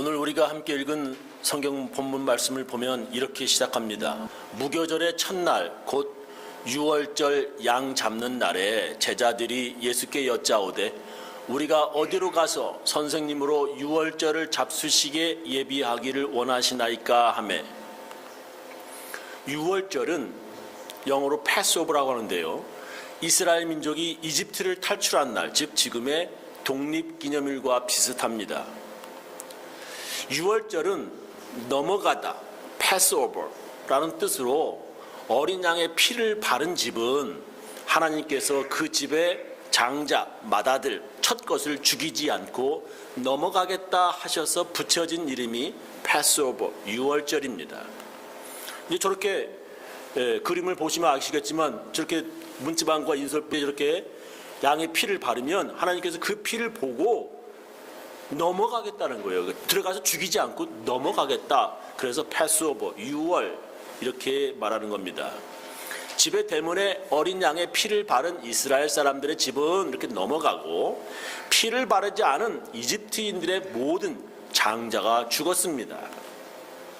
오늘 우리가 함께 읽은 성경 본문 말씀을 보면 이렇게 시작합니다. 무교절의 첫날 곧 유월절 양 잡는 날에 제자들이 예수께 여짜오되 우리가 어디로 가서 선생님으로 유월절을 잡수시게 예비하기를 원하시나이까 하매, 유월절은 영어로 패스오버라고 하는데요, 이스라엘 민족이 이집트를 탈출한 날, 즉 지금의 독립기념일과 비슷합니다. 유월절은 넘어가다, 패스오버라는 뜻으로 어린 양의 피를 바른 집은 하나님께서 그 집의 장자, 맏아들, 첫 것을 죽이지 않고 넘어가겠다 하셔서 붙여진 이름이 패스오버, 유월절입니다. 이제 저렇게 그림을 보시면 아시겠지만 저렇게 문지방과 인솔뼈에 저렇게 양의 피를 바르면 하나님께서 그 피를 보고 넘어가겠다는 거예요. 들어가서 죽이지 않고 넘어가겠다. 그래서 패스오버, 유월 이렇게 말하는 겁니다. 집의 대문에 어린 양의 피를 바른 이스라엘 사람들의 집은 이렇게 넘어가고 피를 바르지 않은 이집트인들의 모든 장자가 죽었습니다.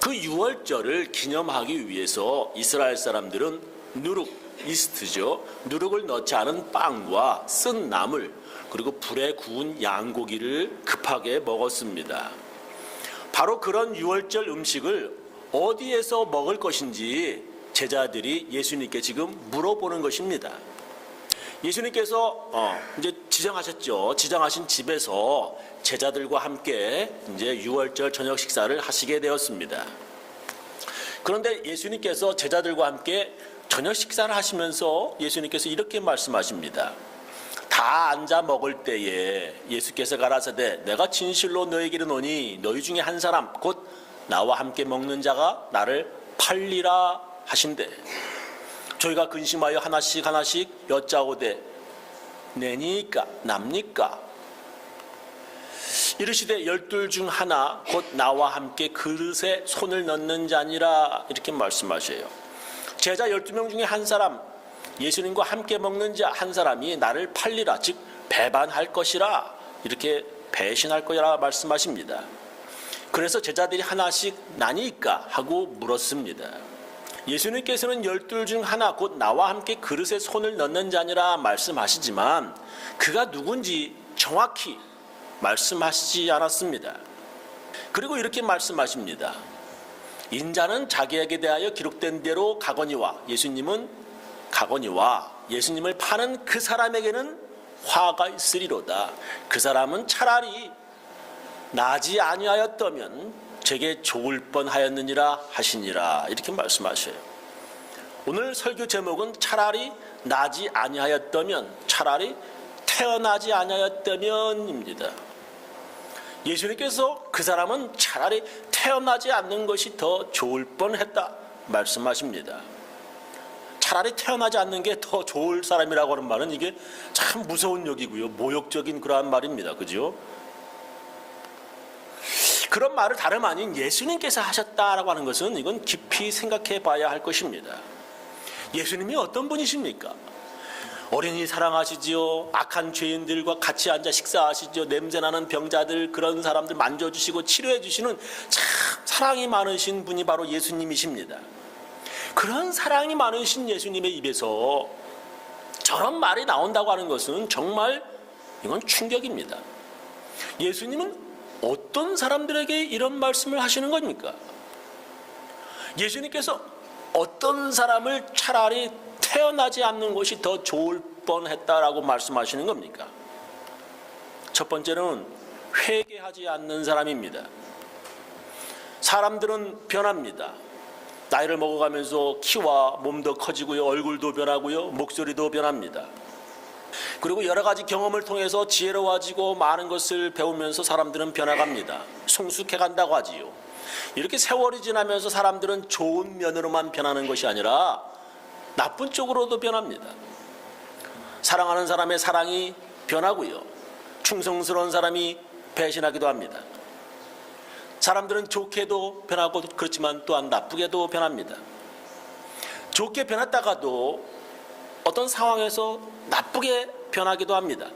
그 유월절을 기념하기 위해서 이스라엘 사람들은 누룩, 이스트죠. 누룩을 넣지 않은 빵과 쓴 나물, 그리고 불에 구운 양고기를 급하게 먹었습니다. 바로 그런 유월절 음식을 어디에서 먹을 것인지 제자들이 예수님께 지금 물어보는 것입니다. 예수님께서 이제 지정하셨죠. 지정하신 집에서 제자들과 함께 이제 유월절 저녁 식사를 하시게 되었습니다. 그런데 예수님께서 제자들과 함께 저녁 식사를 하시면서 예수님께서 이렇게 말씀하십니다. 다 앉아 먹을 때에 예수께서 가라사대 내가 진실로 너에게 이르노니 너희 중에 한 사람 곧 나와 함께 먹는 자가 나를 팔리라 하신대. 저희가 근심하여 하나씩 여짜오되 내니까 남니까 이르시되 12 중 하나 곧 나와 함께 그릇에 손을 넣는 자니라 이렇게 말씀하셔요. 제자 12명 중에 한 사람, 예수님과 함께 먹는 자 한 사람이 나를 팔리라, 즉 배반할 것이라, 이렇게 배신할 거라 말씀하십니다. 그래서 제자들이 하나씩 나니까 하고 물었습니다. 예수님께서는 12 중 하나 곧 나와 함께 그릇에 손을 넣는 자니라 말씀하시지만 그가 누군지 정확히 말씀하시지 않았습니다. 그리고 이렇게 말씀하십니다. 인자는 자기에게 대하여 기록된 대로 가거니와, 예수님은 가거니와 예수님을 파는 그 사람에게는 화가 있으리로다. 그 사람은 차라리 나지 아니하였다면 제게 좋을 뻔하였느니라 하시니라 이렇게 말씀하셔요. 오늘 설교 제목은 차라리 나지 아니하였다면, 차라리 태어나지 아니하였다면입니다. 예수님께서 그 사람은 차라리 태어나지 않는 것이 더 좋을 뻔했다 말씀하십니다. 차라리 태어나지 않는 게 더 좋을 사람이라고 하는 말은 이게 참 무서운 욕이고요, 모욕적인 그러한 말입니다. 그죠? 그런 말을 다름 아닌 예수님께서 하셨다라고 하는 것은 이건 깊이 생각해 봐야 할 것입니다. 예수님이 어떤 분이십니까? 어린이 사랑하시지요. 악한 죄인들과 같이 앉아 식사하시죠. 냄새나는 병자들, 그런 사람들 만져주시고 치료해 주시는 참 사랑이 많으신 분이 바로 예수님이십니다. 그런 사랑이 많으신 예수님의 입에서 저런 말이 나온다고 하는 것은 정말 이건 충격입니다. 예수님은 어떤 사람들에게 이런 말씀을 하시는 겁니까? 예수님께서 어떤 사람을 차라리 태어나지 않는 것이 더 좋을 뻔했다라고 말씀하시는 겁니까? 첫 번째는 회개하지 않는 사람입니다. 사람들은 변합니다. 나이를 먹어가면서 키와 몸도 커지고요, 얼굴도 변하고요, 목소리도 변합니다. 그리고 여러 가지 경험을 통해서 지혜로워지고 많은 것을 배우면서 사람들은 변화갑니다. 성숙해간다고 하지요. 이렇게 세월이 지나면서 사람들은 좋은 면으로만 변하는 것이 아니라 나쁜 쪽으로도 변합니다. 사랑하는 사람의 사랑이 변하고요, 충성스러운 사람이 배신하기도 합니다. 사람들은 좋게도 변하고 그렇지만 또한 나쁘게도 변합니다. 좋게 변했다가도 어떤 상황에서 나쁘게 변하기도 합니다.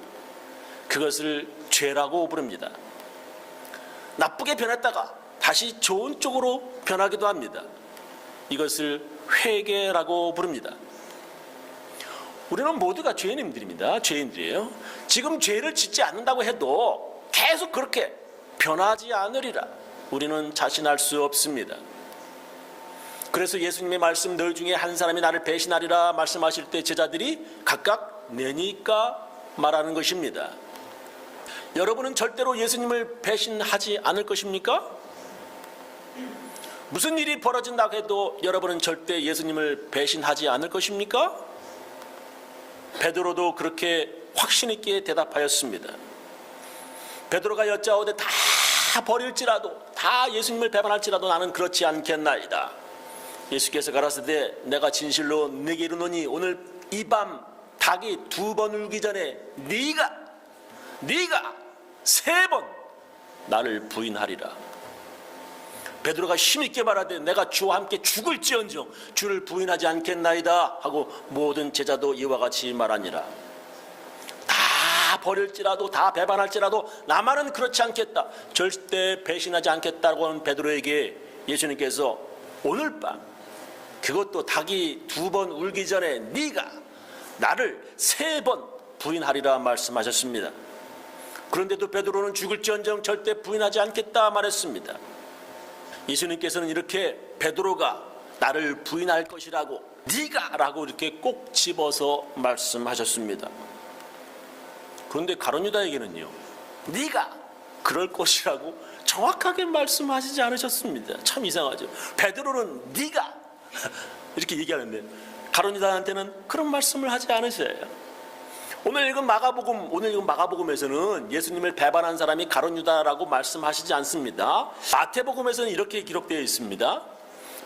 그것을 죄라고 부릅니다. 나쁘게 변했다가 다시 좋은 쪽으로 변하기도 합니다. 이것을 회개라고 부릅니다. 우리는 모두가 죄인들입니다. 죄인들이에요. 지금 죄를 짓지 않는다고 해도 계속 그렇게 변하지 않으리라 우리는 자신할 수 없습니다. 그래서 예수님의 말씀 너희 중에 한 사람이 나를 배신하리라 말씀하실 때 제자들이 각각 내니까 말하는 것입니다. 여러분은 절대로 예수님을 배신하지 않을 것입니까? 무슨 일이 벌어진다고 해도 여러분은 절대 예수님을 배신하지 않을 것입니까? 베드로도 그렇게 확신 있게 대답하였습니다. 베드로가 여짜오되 다 버릴지라도 다 예수님을 배반할지라도 나는 그렇지 않겠나이다. 예수께서 가라사대 내가 진실로 네게 이르노니 오늘 이 밤 닭이 2번 울기 전에 네가 3번 나를 부인하리라. 베드로가 힘있게 말하되 내가 주와 함께 죽을지언정 주를 부인하지 않겠나이다 하고 모든 제자도 이와 같이 말하니라. 다 버릴지라도 다 배반할지라도 나만은 그렇지 않겠다, 절대 배신하지 않겠다고 하는 베드로에게 예수님께서 오늘 밤 그것도 닭이 2번 울기 전에 네가 나를 3번 부인하리라 말씀하셨습니다. 그런데도 베드로는 죽을지언정 절대 부인하지 않겠다 말했습니다. 예수님께서는 이렇게 베드로가 나를 부인할 것이라고 네가 라고 이렇게 꼭 집어서 말씀하셨습니다. 그런데 가룟 유다에게는요 네가 그럴 것이라고 정확하게 말씀하시지 않으셨습니다. 참 이상하죠. 베드로는 네가 이렇게 얘기하는데 가룟 유다한테는 그런 말씀을 하지 않으셔요. 오늘 읽은 마가복음에서는 예수님을 배반한 사람이 가룟 유다라고 말씀하시지 않습니다. 마태복음에서는 이렇게 기록되어 있습니다.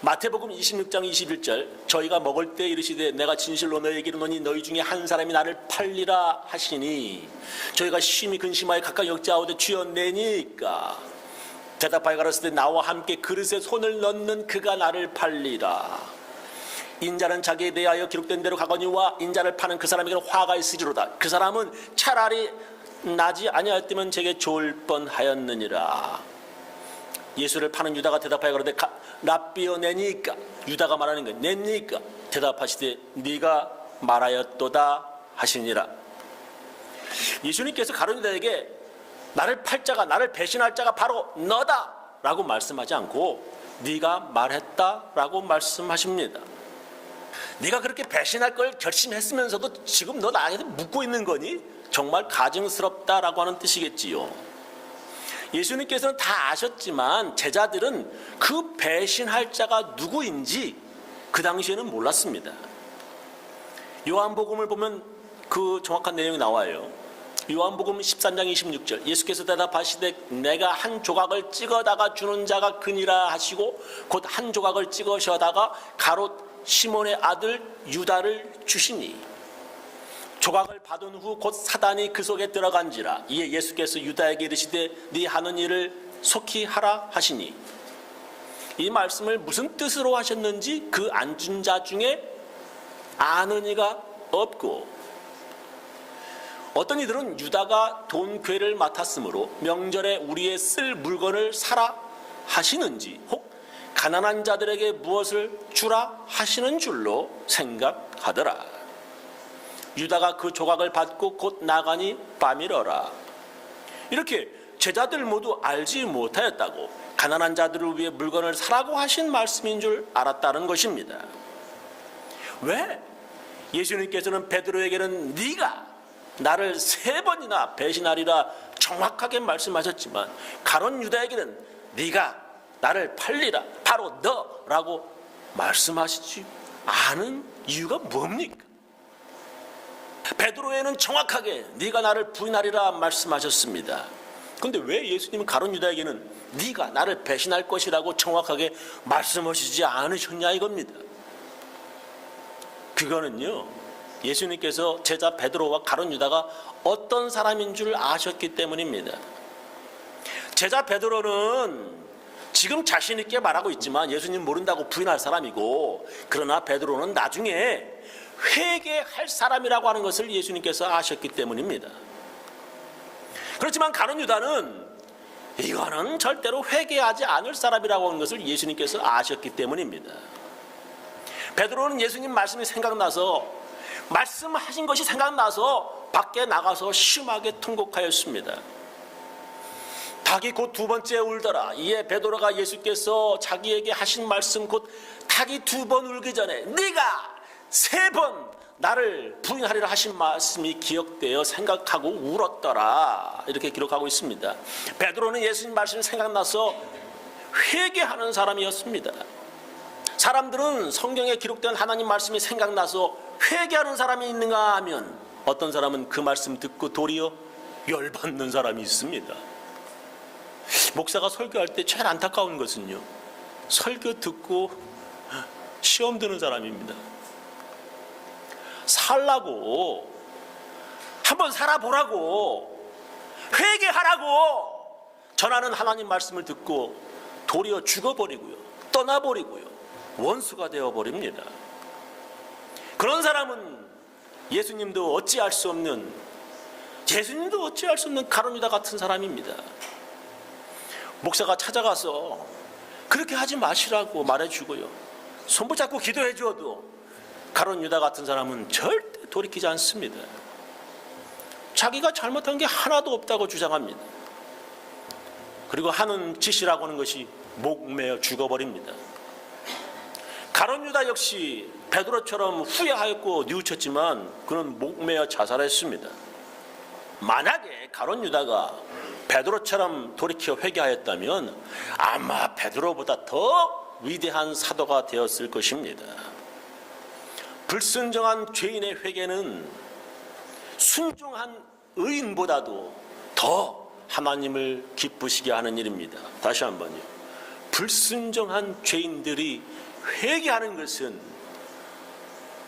마태복음 26장 21절 저희가 먹을 때 이르시되 내가 진실로 너희에게 이르노니 너희 중에 한 사람이 나를 팔리라 하시니 저희가 심히 근심하여 각각 여짜오되 주여 내니까 대답하여 가라사대 나와 함께 그릇에 손을 넣는 그가 나를 팔리라. 인자는 자기에 대하여 기록된 대로 가거니와 인자를 파는 그 사람에게는 화가 있으리로다. 그 사람은 차라리 나지 아니하였다면 제게 좋을 뻔하였느니라. 예수를 파는 유다가 대답하여 그러되 랍비여 내니까 유다가 말하는 거 내니까 대답하시되 네가 말하였도다 하시니라. 예수님께서 가룟 유다에게 나를 팔 자가 나를 배신할 자가 바로 너다 라고 말씀하지 않고 네가 말했다 라고 말씀하십니다. 네가 그렇게 배신할 걸 결심했으면서도 지금 너 나에게 묻고 있는 거니? 정말 가증스럽다라고 하는 뜻이겠지요. 예수님께서는 다 아셨지만 제자들은 그 배신할 자가 누구인지 그 당시에는 몰랐습니다. 요한복음을 보면 그 정확한 내용이 나와요. 요한복음 13장 26절 예수께서 대답하시되 내가 한 조각을 찍어다가 주는 자가 그니라 하시고 곧 한 조각을 찍으셔다가 가롯 시몬의 아들 유다를 주시니 조각을 받은 후 곧 사단이 그 속에 들어간지라. 이에 예수께서 유다에게 이르시되 네 하는 일을 속히 하라 하시니 이 말씀을 무슨 뜻으로 하셨는지 그 앉은 자 중에 아는 이가 없고 어떤 이들은 유다가 돈괴를 맡았으므로 명절에 우리의 쓸 물건을 사라 하시는지 혹 가난한 자들에게 무엇을 주라 하시는 줄로 생각하더라. 유다가 그 조각을 받고 곧 나가니 밤이러라. 이렇게 제자들 모두 알지 못하였다고 가난한 자들을 위해 물건을 사라고 하신 말씀인 줄 알았다는 것입니다. 왜? 예수님께서는 베드로에게는 네가 나를 3번이나 배신하리라 정확하게 말씀하셨지만 가룟 유다에게는 네가 나를 팔리라 바로 너라고 말씀하시지 않은 이유가 뭡니까? 베드로에는 정확하게 네가 나를 부인하리라 말씀하셨습니다. 그런데 왜 예수님은 가룟 유다에게는 네가 나를 배신할 것이라고 정확하게 말씀하시지 않으셨냐 이겁니다. 그거는요 예수님께서 제자 베드로와 가룟 유다가 어떤 사람인 줄 아셨기 때문입니다. 제자 베드로는 지금 자신 있게 말하고 있지만 예수님 모른다고 부인할 사람이고 그러나 베드로는 나중에 회개할 사람이라고 하는 것을 예수님께서 아셨기 때문입니다. 그렇지만 가룟 유다는 이거는 절대로 회개하지 않을 사람이라고 하는 것을 예수님께서 아셨기 때문입니다. 베드로는 예수님 말씀이 생각나서, 말씀하신 것이 생각나서 밖에 나가서 심하게 통곡하였습니다. 닭이 곧 두 번째 울더라. 이에 베드로가 예수께서 자기에게 하신 말씀, 곧 닭이 두 번 울기 전에 네가 세 번 나를 부인하리라 하신 말씀이 기억되어 생각하고 울었더라. 이렇게 기록하고 있습니다. 베드로는 예수님 말씀이 생각나서 회개하는 사람이었습니다. 사람들은 성경에 기록된 하나님 말씀이 생각나서 회개하는 사람이 있는가 하면, 어떤 사람은 그 말씀 듣고 도리어 열받는 사람이 있습니다. 목사가 설교할 때 제일 안타까운 것은요, 설교 듣고 시험 드는 사람입니다. 살라고, 한번 살아보라고, 회개하라고 전하는 하나님 말씀을 듣고 도리어 죽어버리고요, 떠나버리고요, 원수가 되어버립니다. 그런 사람은 예수님도 어찌할 수 없는 가룟 유다 같은 사람입니다. 목사가 찾아가서 그렇게 하지 마시라고 말해주고요, 손붙잡고 기도해 주어도 가룟 유다 같은 사람은 절대 돌이키지 않습니다. 자기가 잘못한 게 하나도 없다고 주장합니다. 그리고 하는 짓이라고 하는 것이 목매어 죽어버립니다. 가룟 유다 역시 베드로처럼 후회하였고 뉘우쳤지만 그는 목매어 자살했습니다. 만약에 가룟 유다가 베드로처럼 돌이켜 회개하였다면 아마 베드로보다 더 위대한 사도가 되었을 것입니다. 불순종한 죄인의 회개는 순종한 의인보다도 더 하나님을 기쁘시게 하는 일입니다. 다시 한번요. 불순종한 죄인들이 회개하는 것은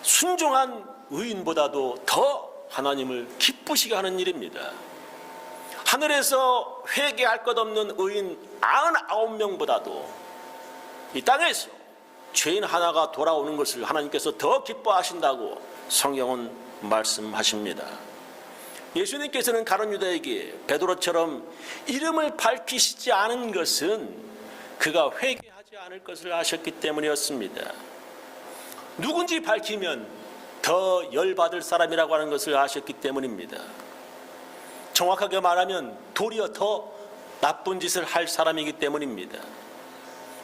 순종한 의인보다도 더 하나님을 기쁘시게 하는 일입니다. 하늘에서 회개할 것 없는 의인 99명보다도 이 땅에서 죄인 하나가 돌아오는 것을 하나님께서 더 기뻐하신다고 성경은 말씀하십니다. 예수님께서는 가룟 유다에게 베드로처럼 이름을 밝히시지 않은 것은 그가 회개하지 않을 것을 아셨기 때문이었습니다. 누군지 밝히면 더 열받을 사람이라고 하는 것을 아셨기 때문입니다. 정확하게 말하면 도리어 더 나쁜 짓을 할 사람이기 때문입니다.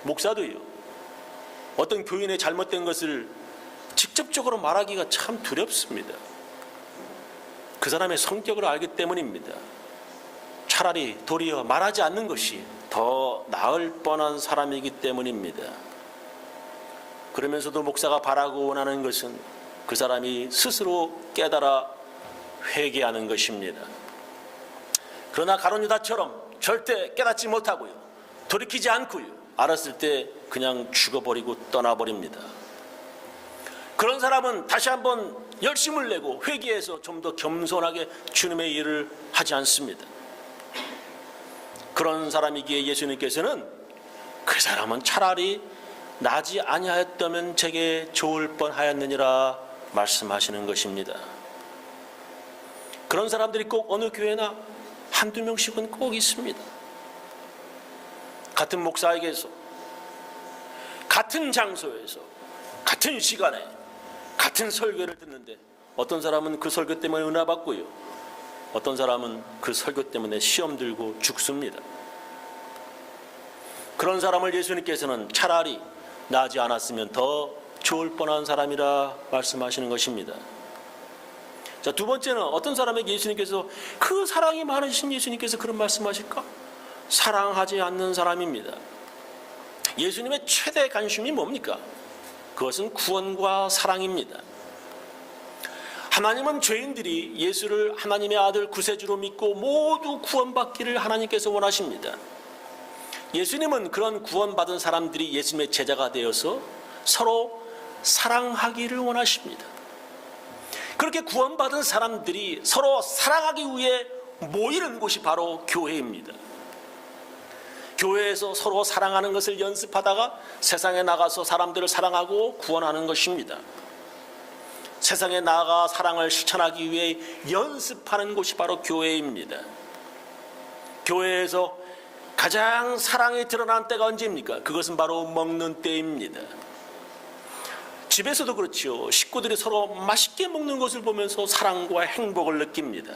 목사도요, 어떤 교인의 잘못된 것을 직접적으로 말하기가 참 두렵습니다. 그 사람의 성격을 알기 때문입니다. 차라리 도리어 말하지 않는 것이 더 나을 뻔한 사람이기 때문입니다. 그러면서도 목사가 바라고 원하는 것은 그 사람이 스스로 깨달아 회개하는 것입니다. 그러나 가룟 유다처럼 절대 깨닫지 못하고요, 돌이키지 않고요, 알았을 때 그냥 죽어버리고 떠나버립니다. 그런 사람은 다시 한번 열심을 내고 회개해서 좀 더 겸손하게 주님의 일을 하지 않습니다. 그런 사람이기에 예수님께서는 그 사람은 차라리 나지 아니하였다면 제게 좋을 뻔하였느니라 말씀하시는 것입니다. 그런 사람들이 꼭 어느 교회나 한두 명씩은 꼭 있습니다. 같은 목사에게서, 같은 장소에서, 같은 시간에 같은 설교를 듣는데 어떤 사람은 그 설교 때문에 은혜 받고요, 어떤 사람은 그 설교 때문에 시험 들고 죽습니다. 그런 사람을 예수님께서는 차라리 나지 않았으면 더 좋을 뻔한 사람이라 말씀하시는 것입니다. 자, 두 번째는 어떤 사람에게 예수님께서, 그 사랑이 많으신 예수님께서 그런 말씀하실까? 사랑하지 않는 사람입니다. 예수님의 최대 관심이 뭡니까? 그것은 구원과 사랑입니다. 하나님은 죄인들이 예수를 하나님의 아들 구세주로 믿고 모두 구원받기를 하나님께서 원하십니다. 예수님은 그런 구원받은 사람들이 예수님의 제자가 되어서 서로 사랑하기를 원하십니다. 그렇게 구원받은 사람들이 서로 사랑하기 위해 모이는 곳이 바로 교회입니다. 교회에서 서로 사랑하는 것을 연습하다가 세상에 나가서 사람들을 사랑하고 구원하는 것입니다. 세상에 나가 사랑을 실천하기 위해 연습하는 곳이 바로 교회입니다. 교회에서 가장 사랑이 드러난 때가 언제입니까? 그것은 바로 먹는 때입니다. 집에서도 그렇지요. 식구들이 서로 맛있게 먹는 것을 보면서 사랑과 행복을 느낍니다.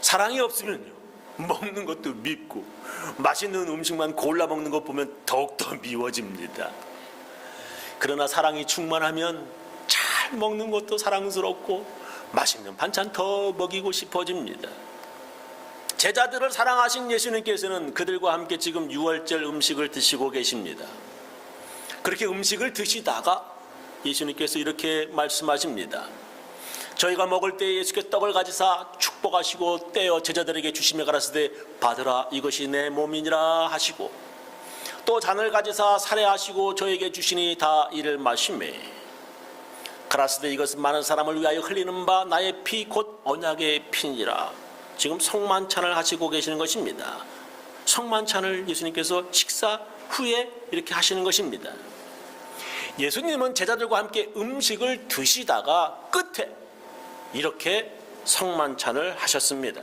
사랑이 없으면요, 먹는 것도 밉고 맛있는 음식만 골라 먹는 것 보면 더욱더 미워집니다. 그러나 사랑이 충만하면 잘 먹는 것도 사랑스럽고 맛있는 반찬 더 먹이고 싶어집니다. 제자들을 사랑하신 예수님께서는 그들과 함께 지금 유월절 음식을 드시고 계십니다. 그렇게 음식을 드시다가 예수님께서 이렇게 말씀하십니다. 저희가 먹을 때 예수께서 떡을 가지사 축복하시고 떼어 제자들에게 주시며 가라사대 받으라 이것이 내 몸이니라 하시고, 또 잔을 가지사 살해하시고 저에게 주시니 다 이를 마시매 가라사대 이것은 많은 사람을 위하여 흘리는 바 나의 피 곧 언약의 피니라. 지금 성만찬을 하시고 계시는 것입니다. 성만찬을 예수님께서 식사 후에 이렇게 하시는 것입니다. 예수님은 제자들과 함께 음식을 드시다가 끝에 이렇게 성만찬을 하셨습니다.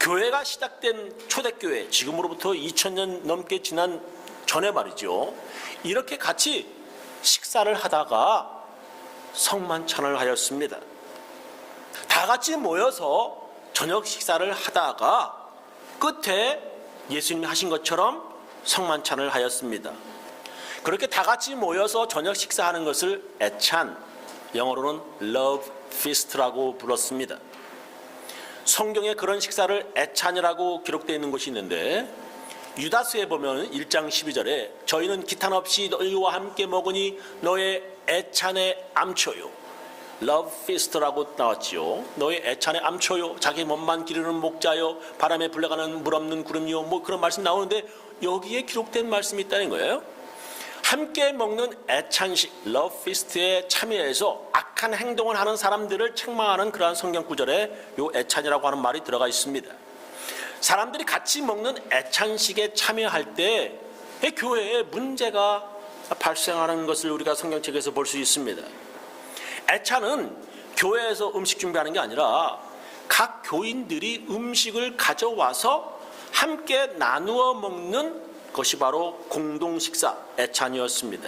교회가 시작된 초대교회, 지금으로부터 2000년 넘게 지난 전에 말이죠, 이렇게 같이 식사를 하다가 성만찬을 하였습니다. 다 같이 모여서 저녁 식사를 하다가 끝에 예수님이 하신 것처럼 성만찬을 하였습니다. 그렇게 다 같이 모여서 저녁 식사하는 것을 애찬, 영어로는 love feast라고 불렀습니다. 성경에 그런 식사를 애찬이라고 기록되어 있는 것이 있는데, 유다서에 보면 1장 12절에 저희는 기탄 없이 너희와 함께 먹으니 너의 애찬에 암초요, love feast라고 나왔지요. 너의 애찬에 암초요, 자기 몸만 기르는 목자요, 바람에 불려가는 물 없는 구름이요, 뭐 그런 말씀 나오는데 여기에 기록된 말씀이 있다는 거예요. 함께 먹는 애찬식 love feast에 참여해서 악한 행동을 하는 사람들을 책망하는 그러한 성경 구절에 요 애찬이라고 하는 말이 들어가 있습니다. 사람들이 같이 먹는 애찬식에 참여할 때 교회에 문제가 발생하는 것을 우리가 성경책에서 볼 수 있습니다. 애찬은 교회에서 음식 준비하는 게 아니라 각 교인들이 음식을 가져와서 함께 나누어 먹는 것이 바로 공동식사 애찬이었습니다.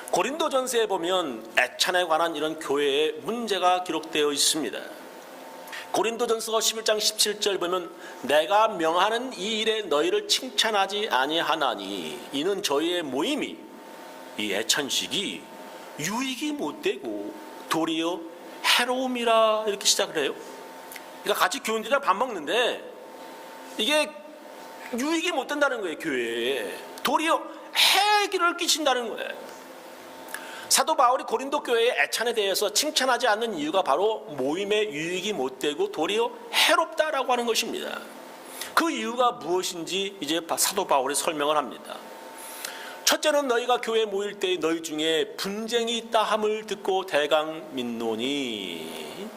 고린도전서에 보면 애찬에 관한 이런 교회의 문제가 기록되어 있습니다. 고린도전서 11장 17절 보면 내가 명하는 이 일에 너희를 칭찬하지 아니하나니 이는 저희의 모임이, 이 애찬식이 유익이 못되고 도리어 해로움이라, 이렇게 시작을 해요. 그러니까 같이 교인들이랑 밥 먹는데 이게 유익이 못 된다는 거예요. 교회에 도리어 해기를 끼친다는 거예요. 사도 바울이 고린도 교회의 애찬에 대해서 칭찬하지 않는 이유가 바로 모임에 유익이 못 되고 도리어 해롭다라고 하는 것입니다. 그 이유가 무엇인지 이제 사도 바울이 설명을 합니다. 첫째는 너희가 교회에 모일 때 너희 중에 분쟁이 있다 함을 듣고 대강 민노니,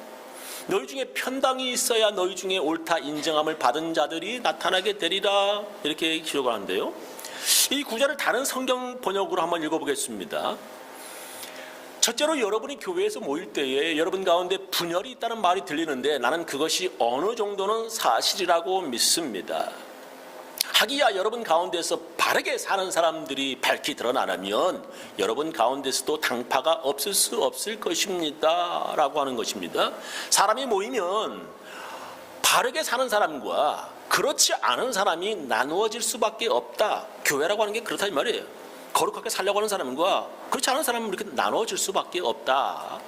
너희 중에 편당이 있어야 너희 중에 옳다 인정함을 받은 자들이 나타나게 되리라, 이렇게 기록을 하는데요. 이 구절을 다른 성경 번역으로 한번 읽어보겠습니다. 첫째로 여러분이 교회에서 모일 때에 여러분 가운데 분열이 있다는 말이 들리는데 나는 그것이 어느 정도는 사실이라고 믿습니다. 하기야 여러분 가운데서 바르게 사는 사람들이 밝히 드러나면 여러분 가운데서도 당파가 없을 수 없을 것입니다 라고 하는 것입니다. 사람이 모이면 바르게 사는 사람과 그렇지 않은 사람이 나누어질 수밖에 없다. 교회라고 하는 게 그렇다 이 말이에요. 거룩하게 살려고 하는 사람과 그렇지 않은 사람은 이렇게 나누어질 수밖에 없다.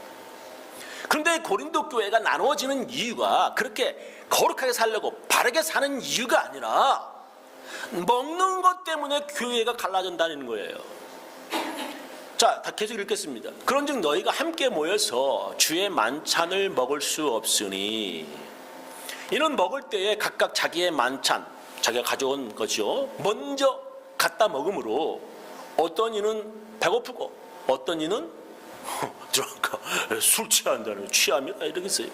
그런데 고린도 교회가 나누어지는 이유가 그렇게 거룩하게 살려고 바르게 사는 이유가 아니라 먹는 것 때문에 교회가 갈라진다는 거예요. 자, 계속 읽겠습니다. 그런즉 너희가 함께 모여서 주의 만찬을 먹을 수 없으니, 이는 먹을 때에 각각 자기의 만찬, 자기가 가져온 것이요 먼저 갖다 먹음으로 어떤 이는 배고프고 어떤 이는 술 취한다는, 취합니다 이러겠어요.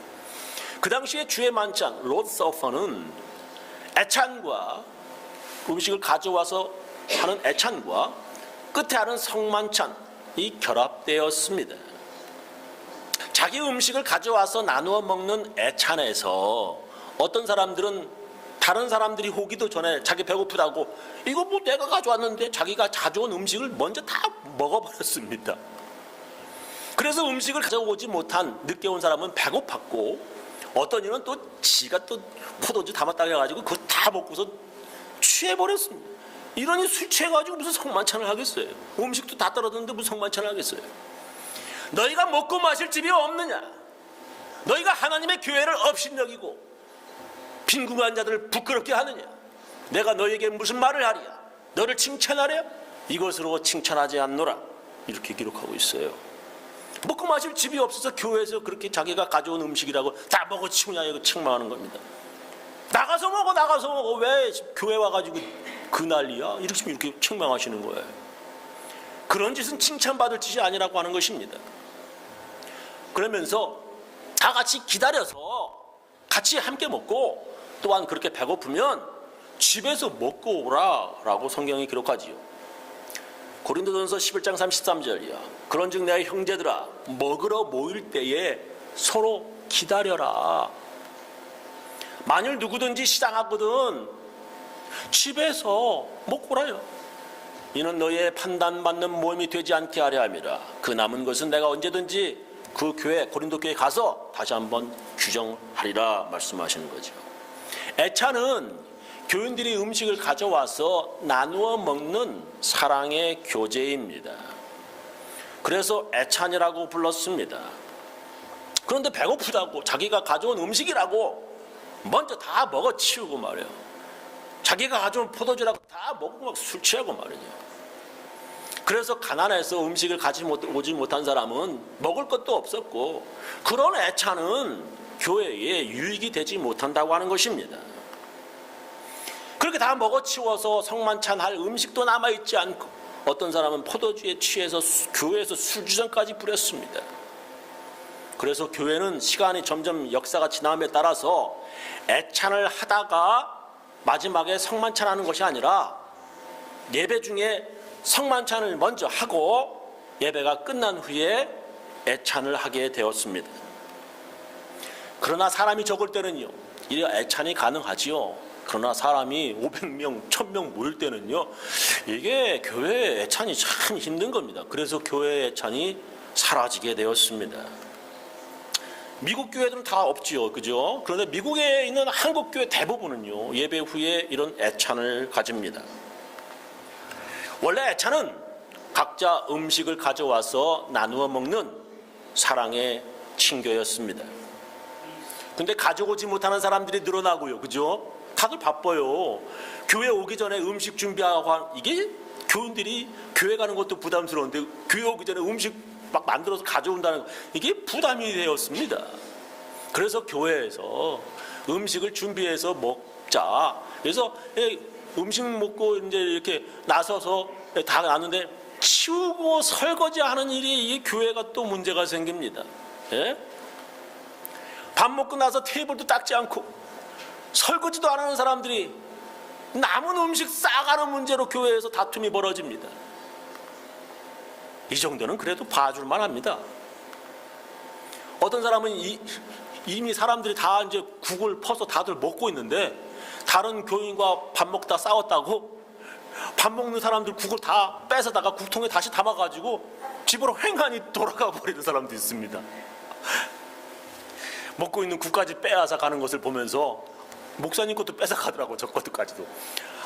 그 당시에 주의 만찬 로드 서퍼는 애찬과 음식을 가져와서 하는 애찬과 끝에 하는 성만찬이 결합되었습니다. 자기 음식을 가져와서 나누어 먹는 애찬에서 어떤 사람들은 다른 사람들이 오기도 전에 자기 배고프다고 이거 뭐 내가 가져왔는데 자기가 가져온 음식을 먼저 다 먹어버렸습니다. 그래서 음식을 가져오지 못한 늦게 온 사람은 배고팠고, 어떤 이는 또 지가 또 포도주 담았다 해가지고 그거 다 먹고서 취해버렸습니다. 이러니 술 취해가지고 무슨 성만찬을 하겠어요? 음식도 다 떨어졌는데 무슨 성만찬을 하겠어요? 너희가 먹고 마실 집이 없느냐? 너희가 하나님의 교회를 업신여기고 빈궁한 자들을 부끄럽게 하느냐? 내가 너희에게 무슨 말을 하랴? 너를 칭찬하랴? 이것으로 칭찬하지 않노라. 이렇게 기록하고 있어요. 먹고 마실 집이 없어서 교회에서 그렇게 자기가 가져온 음식이라고 다 먹어치우냐, 이거 책망하는 겁니다. 나가서 먹어. 왜 교회 와가지고 그 난리야? 이렇게 책망하시는 거예요. 그런 짓은 칭찬받을 짓이 아니라고 하는 것입니다. 그러면서 다 같이 기다려서 같이 함께 먹고, 또한 그렇게 배고프면 집에서 먹고 오라라고 성경이 기록하지요. 고린도전서 11장 33절이야. 그런즉 내 형제들아, 먹으러 모일 때에 서로 기다려라. 만일 누구든지 시장 하거든 집에서 먹고 오라요. 이는 너희의 판단받는 모임이 되지 않게 하려 함이라. 그 남은 것은 내가 언제든지 그 교회, 고린도 교회에 가서 다시 한번 규정하리라 말씀하시는 거죠. 애차는 교인들이 음식을 가져와서 나누어 먹는 사랑의 교제입니다. 그래서 애찬이라고 불렀습니다. 그런데 배고프다고 자기가 가져온 음식이라고 먼저 다 먹어치우고 말이에요. 자기가 가져온 포도주라고 다 먹고 막 술 취하고 말이죠. 그래서 가난해서 음식을 가져오지 못한 사람은 먹을 것도 없었고, 그런 애찬은 교회에 유익이 되지 못한다고 하는 것입니다. 그렇게 다 먹어치워서 성만찬 할 음식도 남아있지 않고, 어떤 사람은 포도주에 취해서 교회에서 술주정까지 부렸습니다. 그래서 교회는 시간이 점점 역사가 지남에 따라서 애찬을 하다가 마지막에 성만찬하는 것이 아니라 예배 중에 성만찬을 먼저 하고 예배가 끝난 후에 애찬을 하게 되었습니다. 그러나 사람이 적을 때는요, 이 애찬이 가능하지요. 그러나 사람이 500명, 1000명 모일 때는요, 이게 교회 애찬이 참 힘든 겁니다. 그래서 교회 애찬이 사라지게 되었습니다. 미국 교회들은 다 없지요, 그죠? 그런데 미국에 있는 한국 교회 대부분은요, 예배 후에 이런 애찬을 가집니다. 원래 애찬은 각자 음식을 가져와서 나누어 먹는 사랑의 친교였습니다. 근데 가져오지 못하는 사람들이 늘어나고요, 그죠? 다들 바빠요. 교회 오기 전에 음식 준비하고, 이게 교인들이 교회 가는 것도 부담스러운데 교회 오기 전에 음식 막 만들어서 가져온다는 거, 이게 부담이 되었습니다. 그래서 교회에서 음식을 준비해서 먹자. 그래서 음식 먹고 이제 이렇게 나서서 다 나는데 치우고 설거지하는 일이 이 교회가 또 문제가 생깁니다. 예? 밥 먹고 나서 테이블도 닦지 않고 설거지도 안 하는 사람들이 남은 음식 싸가는 문제로 교회에서 다툼이 벌어집니다. 이 정도는 그래도 봐줄만 합니다. 어떤 사람은 이미 사람들이 다 이제 국을 퍼서 다들 먹고 있는데, 다른 교인과 밥 먹다 싸웠다고 밥 먹는 사람들 국을 다 뺏어다가 국통에 다시 담아가지고 집으로 횡하니 돌아가 버리는 사람도 있습니다. 먹고 있는 국까지 빼앗아 가는 것을 보면서 목사님 것도 뺏어가더라고, 저 것도까지도.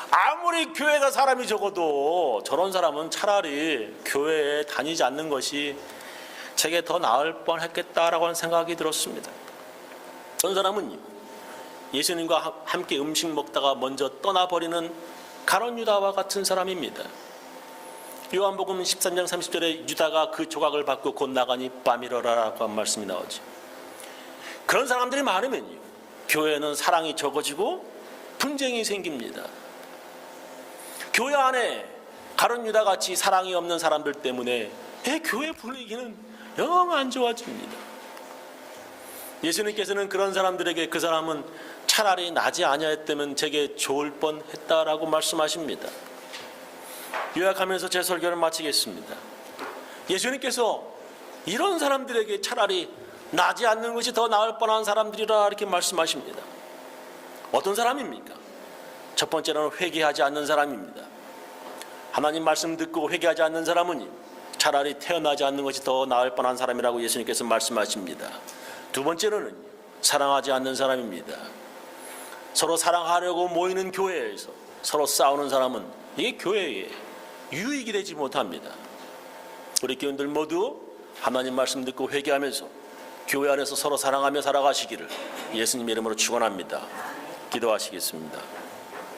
아무리 교회가 사람이 적어도 저런 사람은 차라리 교회에 다니지 않는 것이 제게 더 나을 뻔했겠다라고 하는 생각이 들었습니다. 저런 사람은 예수님과 함께 음식 먹다가 먼저 떠나버리는 가룟 유다와 같은 사람입니다. 요한복음 13장 30절에 유다가 그 조각을 받고 곧 나가니 밤이러라라고 한 말씀이 나오죠. 그런 사람들이 많으면요, 교회는 사랑이 적어지고 분쟁이 생깁니다. 교회 안에 가룟 유다같이 사랑이 없는 사람들 때문에 교회 분위기는 영 안 좋아집니다. 예수님께서는 그런 사람들에게 그 사람은 차라리 나지 아니하였다면 제게 좋을 뻔했다라고 말씀하십니다. 요약하면서 제 설교를 마치겠습니다. 예수님께서 이런 사람들에게 차라리 나지 않는 것이 더 나을 뻔한 사람들이라 이렇게 말씀하십니다. 어떤 사람입니까? 첫 번째는 회개하지 않는 사람입니다. 하나님 말씀 듣고 회개하지 않는 사람은 차라리 태어나지 않는 것이 더 나을 뻔한 사람이라고 예수님께서 말씀하십니다. 두 번째는 사랑하지 않는 사람입니다. 서로 사랑하려고 모이는 교회에서 서로 싸우는 사람은 이게 교회에 유익이 되지 못합니다. 우리 교인들 모두 하나님 말씀 듣고 회개하면서 교회 안에서 서로 사랑하며 살아가시기를 예수님 이름으로 축원합니다. 기도하시겠습니다.